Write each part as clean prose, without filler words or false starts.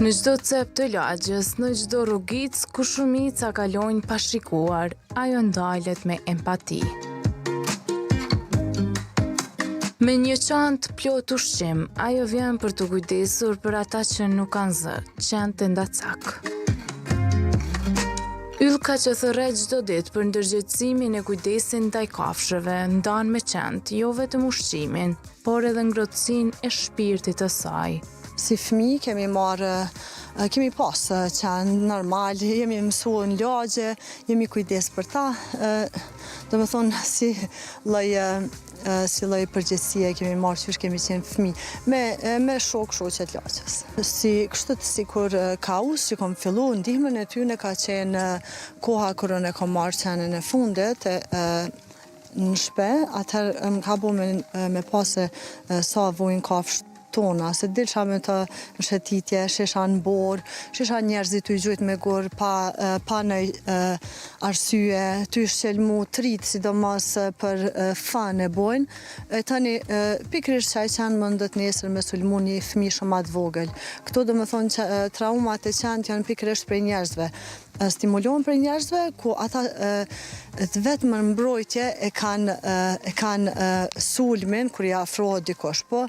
Në çdo cep të lagjes, në çdo rrugic ku shumica kalojnë pa shikuar, ajo ndalet me empati. Me një çantë plot ushqim, ajo vjen për të kujdesur për ata që nuk kanë zë, qenë të ndacak. Yllka që thërret çdo ditë për ndërgjegjësimin e kujdesin ndaj kafshëve, ndan me qenë jo vetëm ushqimin, por edhe ngrohtësinë e shpirtit të saj. Si fëmijë kemi pas qenë normal, jemi mësuar në lagje, jemi kujdes për ta, domethënë si lloj përgjegjësie kemi marrë qysh kemi qenë fëmijë me shoqet lagjes. Si sikur kaos që kam fillu, ndihmën e tyre ka qenë koha kur unë kam marrë qenën e fundit në shtëpi, atëherë më ka bërë me pasë sa vojnë kafshë tona, se dilësha me të në shëtitje, shesha në borë, shesha njerëzit të i gjujt me gurë pa në arsye, të i shqelmu trit, sidomos për fan e bojnë. Tani, pikrisht që a i qenë më ndët nesër me sulmu një fëmi shumë atë vogël. Këto do më thonë që traumat e qenë janë pikrisht prej njerëzve. Stimulohen për njerëzve ku ata të vetë më mbrojtje e kanë sulmin kër i afrohet dikosh, po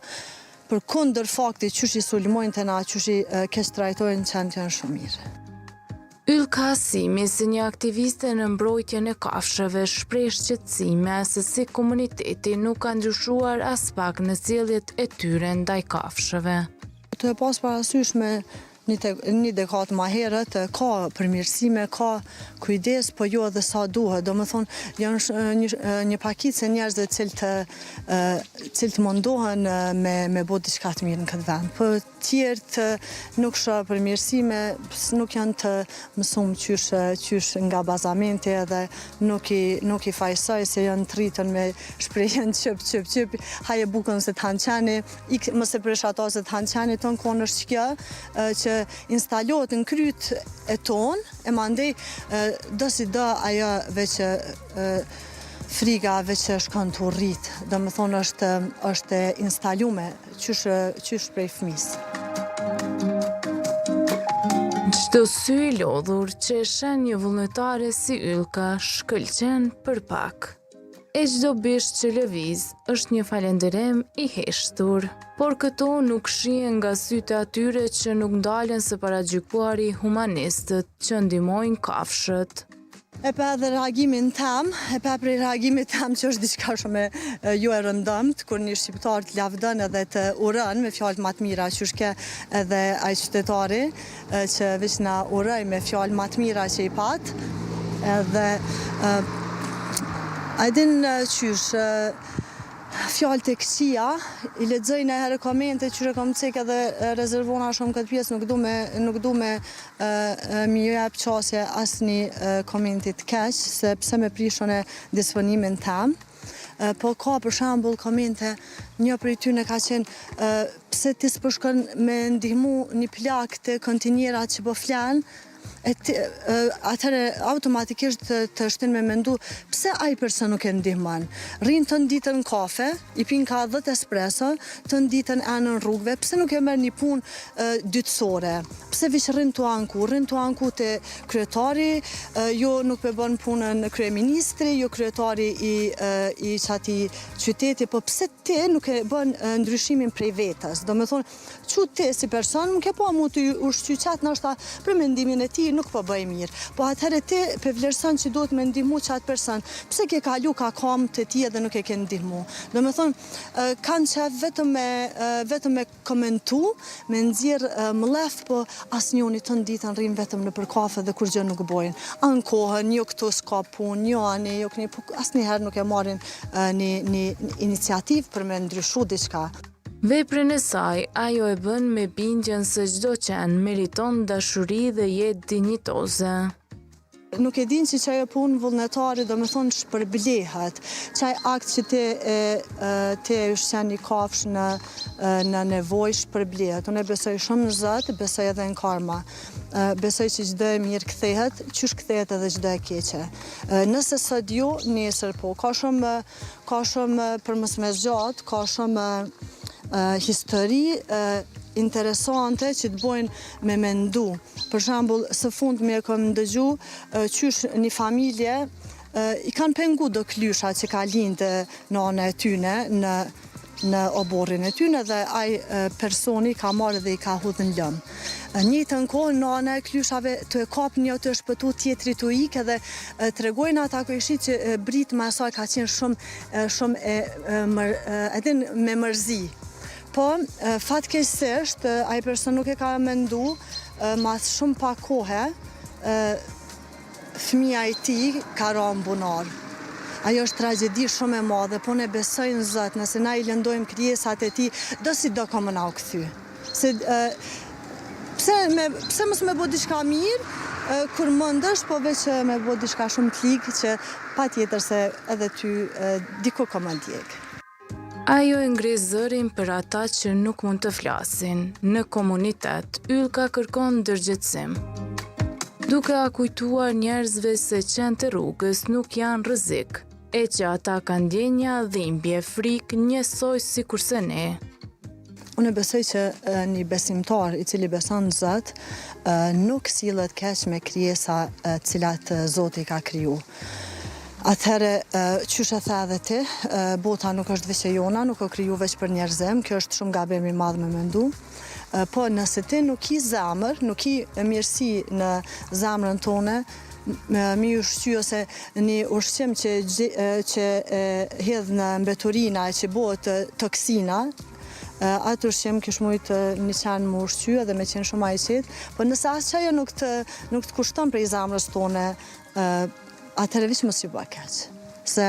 për kundër fakti qysh i sulmojnë të na, qysh i keq trajtojnë qenë janë shumë mirë. Ylka Asimi, si një aktiviste në mbrojtjen e kafshëve, shpreh shqetësime se si komuniteti nuk ka ndryshuar as pak në sjelljet e tyre ndaj kafshëve. Të e pas parasysh me një dekadë më herët, ka përmirësime, ka kujdes, po jo edhe sa duhet. Do më thonë, janë një pakicë e njerëzve cilët mundohen me bo diçka të mirë në këtë vend. Po tjertë nuk shë përmirësime, nuk janë të mësum qysh nga bazamenti edhe nuk i fajsoj se janë të rritën me shprejhen qëp, haje bukën se të hanqeni, mëse prish ato se të hanqeni, tonë konë është kjo, që instalohet në kryt e tonë, e mandej do si do ajo veç friga veç shkon të rritë. Do më thonë është instalume, qysh prej fëmisë. Çdo sy i lodhur që e shen një vullnetare si Ylka shkëlqen për pak. E çdo bish që lëviz është një falenderem i heshtur, por këto nuk shihen nga sytë e atyre që nuk ndalen së paragjykuari humanistët që ndihmojnë kafshët. E pa edhe reagimin tem, prej reagimit tem që është diçka shumë jo e rëndëmt, kur një shqiptar të lavdën edhe të urën me fjalë më të mira, që shke edhe ai qytetari që veç na uroj me fjalë më të mira që i pat, edhe a din qysh fjallë të këqia, i lexoj në herë komente që kom cek edhe rezervona shumë këtë pjesë, nuk du me mi jep qasje asnjë komentit keq, se pse me prishon e disponimin tem. Po ka për shembull komente, një prej tyre ka qenë pse ti s'përshkon me ndihmu një plak të kontinjera që po flan, atëre automatikisht të shtin me mendu pse ai person nuk e ndihmon. Rrin të ditën kafe, i pin ka 10 espresso, të ditën në rrugëve, pse nuk e merr një punë dytësore? Pse vish rrin tu anku te kryetari, jo nuk e bën punën kryeministri, jo kryetari i çati qyteti, po pse ti nuk e bën ndryshimin prej vetes? Do të thonë, çu ti si person nuk e po mu të ushqyqat ndoshta për mendimin e tij nuk po bëj mirë. Po atëherë ti pe vlerëson që duhet me ndihmu qatë person. Pse ke kalu ka kam të ti edhe nuk e ke ndihmu? Do me thonë, kanë që vetëm me komentu, me nxjerr mlef, po asë njoni të nditën rrim vetëm në për kafe dhe kur gjë nuk bojnë. Anë kohën, jo këtu s'ka punë, jo ani, jo këni, po asë njëherë nuk e marrin një iniciativë për me ndryshu diçka. Veprën e saj, ajo e bën me bindjen se çdo qen meriton dashuri dhe jetë dinjitoze. Nuk e din që ajo punë vullnetare do me thonë shpërblehet. Qaj akt që ti ushqen një kafshë në nevoj shpërblehet. Unë e besoj shumë në Zot, besoj edhe në karma. Besoj që çdo e mirë kthehet, qysh kthehet edhe çdo e keqe. Nëse sot jo, nesër po. Ka shumë për mos me zgjat, ka shumë histori interesante që të bojnë me mendu. Për shembull, së fundmi e kam dëgju qysh një familje i kanë pengu do klysha që ka lindë nana e tyne në oborrin e tyne dhe ai personi ka marrë dhe i ka hudhën lëmë. Njëjtën kohë nana e klyshave të e kap një të shpëtu tjetri të ikë dhe tregojnë ata këshit që britma e saj ka qenë shumë edhe me mërzi. Po, fatkeqësisht, ai person nuk e ka mendu, mas shumë pak kohe, fëmia i tij ka rënë bunar. Ajo është tragjedi shumë e madhe, po ne besojmë Zot, nëse na i lëndojmë krijesat e tij, do si do ka më na u kthy. Pse mos me bo diçka mirë, kur mëndesh, po veç me bo diçka shumë të ligë që patjetër se edhe ty diku ka më ndjek. Ajo e ngri zërin për ata që nuk mund të flasin. Në komunitet, Ylka kërkon ndërgjegjësim, duke a kujtuar njerëzve se qenë të rrugës nuk janë rrezik, e që ata kanë ndjenja, dhimbje, frikë njësoj si kurse ne. Unë besoj që një besimtar i cili beson në Zot nuk sillet keq me krijesa cilat Zoti ka kriju. Atëherë, qysh e the edhe ti, bota nuk është veç e jona, nuk o kriju veç për njerëzim, kjo është shumë gabim i madh me mendu. Po nëse ti nuk i zemër, nuk i mirësi në zemrën tone, mi ushqy ose një ushqim që hedh në mbeturina e që bëhet toksina, atë ushqim kish mujt një qanë më ushqy edhe me qenë shumë ajqit, po nëse asë qajo nuk të kushton prej zemrës tone, atëherë vish mos i bë keq. Se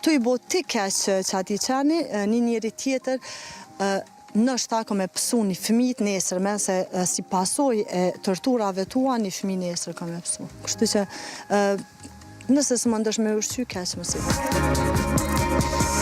tu i bo ti keq që ati qani, një njeri tjetër, nështë ako me pësu një fëmijët nesër, me se si pasoj e torturave tua, një fëmijë nesër ka me pësu. Kështu që nëse së më ndësh me ushqy, keq mos i bë.